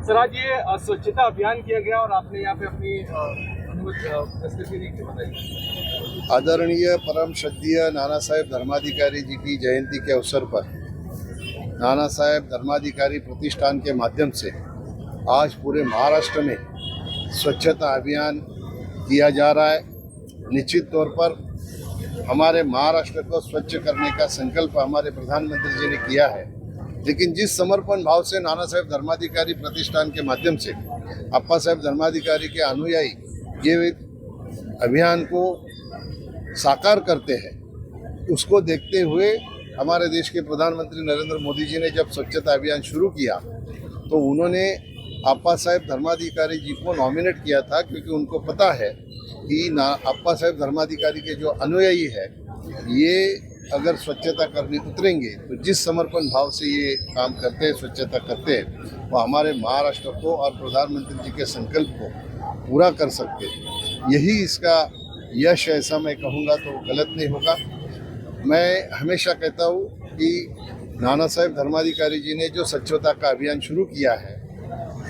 Sir, आज ये स्वच्छता अभियान किया गया और आपने यहाँ पे अपनी प्रस्तुति बताई। आदरणीय परम श्रद्धेय नाना साहेब धर्माधिकारी जी की जयंती के अवसर पर नाना साहेब धर्माधिकारी प्रतिष्ठान के माध्यम से आज पूरे महाराष्ट्र में स्वच्छता अभियान किया जा रहा है। निश्चित तौर पर हमारे महाराष्ट्र को स्वच्छ करने का संकल्प हमारे प्रधानमंत्री जी ने किया है, लेकिन जिस समर्पण भाव से नाना साहेब धर्माधिकारी प्रतिष्ठान के माध्यम से अप्पा साहेब धर्माधिकारी के अनुयायी ये अभियान को साकार करते हैं, उसको देखते हुए हमारे देश के प्रधानमंत्री नरेंद्र मोदी जी ने जब स्वच्छता अभियान शुरू किया तो उन्होंने अप्पा साहेब धर्माधिकारी जी को नॉमिनेट किया था, क्योंकि उनको पता है कि अप्पा साहेब धर्माधिकारी के जो अनुयायी है ये अगर स्वच्छता करने उतरेंगे तो जिस समर्पण भाव से ये काम करते हैं, स्वच्छता करते हैं, वो हमारे महाराष्ट्र को और प्रधानमंत्री जी के संकल्प को पूरा कर सकते हैं। यही इसका यश है, ऐसा मैं कहूँगा तो गलत नहीं होगा। मैं हमेशा कहता हूँ कि नाना साहेब धर्माधिकारी जी ने जो स्वच्छता का अभियान शुरू किया है,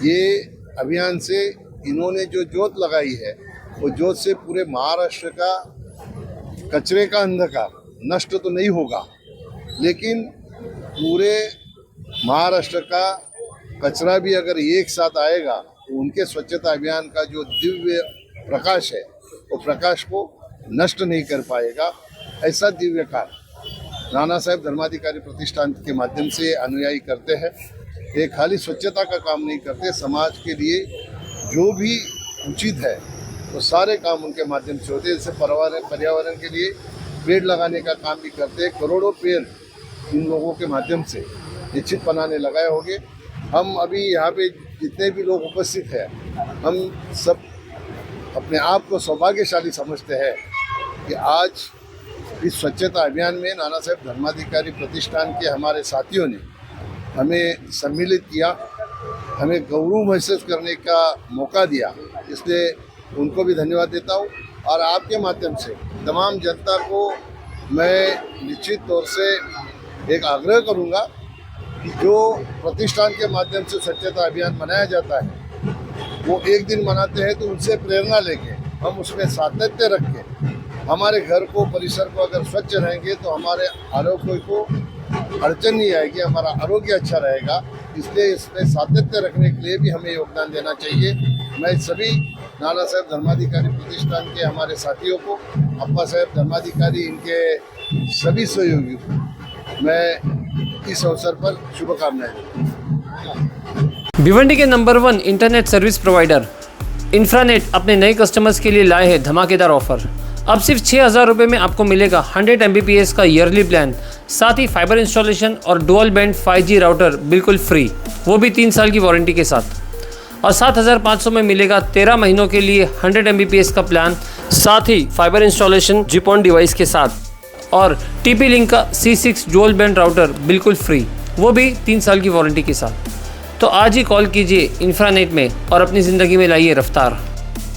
ये अभियान से इन्होंने जो जोत लगाई है वो जोत से पूरे महाराष्ट्र का कचरे का अंधकार नष्ट तो नहीं होगा, लेकिन पूरे महाराष्ट्र का कचरा भी अगर एक साथ आएगा तो उनके स्वच्छता अभियान का जो दिव्य प्रकाश है वो प्रकाश को नष्ट नहीं कर पाएगा। ऐसा दिव्य कार्य नाना साहेब धर्माधिकारी प्रतिष्ठान के माध्यम से अनुयायी करते हैं। ये खाली स्वच्छता का काम नहीं करते, समाज के लिए जो भी उचित है वो सारे काम उनके माध्यम से होते हैं। जैसे पर्यावरण के लिए पेड़ लगाने का काम भी करते हैं। करोड़ों पेड़ इन लोगों के माध्यम से निश्चित बनाने लगाए होंगे। हम अभी यहाँ पे जितने भी लोग उपस्थित हैं, हम सब अपने आप को सौभाग्यशाली समझते हैं कि आज इस स्वच्छता अभियान में नाना साहेब धर्माधिकारी प्रतिष्ठान के हमारे साथियों ने हमें सम्मिलित किया, हमें गौरव महसूस करने का मौका दिया। इसलिए उनको भी धन्यवाद देता हूँ और आपके माध्यम से तमाम जनता को मैं निश्चित तौर से एक आग्रह करूँगा कि जो प्रतिष्ठान के माध्यम से स्वच्छता अभियान मनाया जाता है वो एक दिन मनाते हैं तो उनसे प्रेरणा लेके हम उसमें सातत्य रख के हमारे घर को, परिसर को अगर स्वच्छ रहेंगे तो हमारे आरोग्य को अड़चन नहीं आएगी, हमारा आरोग्य अच्छा रहेगा। इसलिए इसमें सातत्य रखने के लिए भी हमें योगदान देना चाहिए। मैं सभी नाना साहेब धर्माधिकारी प्रतिष्ठान के हमारे साथियों को, अप्पा साहेब धर्माधिकारी, इनके सभी सहयोगियों को मैं इस अवसर पर शुभकामनाएं देता हूँ। भिवंडी के नंबर 1 इंटरनेट सर्विस प्रोवाइडर इंफ्रानेट अपने नए कस्टमर्स के लिए लाए हैं धमाकेदार ऑफर। अब सिर्फ 6,000 रुपये में आपको मिलेगा 100 Mbps का ईयरली प्लान, साथ ही फाइबर इंस्टॉलेशन और डुअल बैंड 5G राउटर बिल्कुल फ्री, वो भी 3 साल की वारंटी के साथ। और 7,500 में मिलेगा 13 महीनों के लिए 100 Mbps का प्लान, साथ ही फाइबर इंस्टॉलेशन जिपॉन डिवाइस के साथ और TP लिंक का C6 डुअल बैंड राउटर बिल्कुल फ्री, वो भी 3 साल की वारंटी के साथ। तो आज ही कॉल कीजिए इंफ्रानेट में और अपनी ज़िंदगी में लाइए रफ्तार।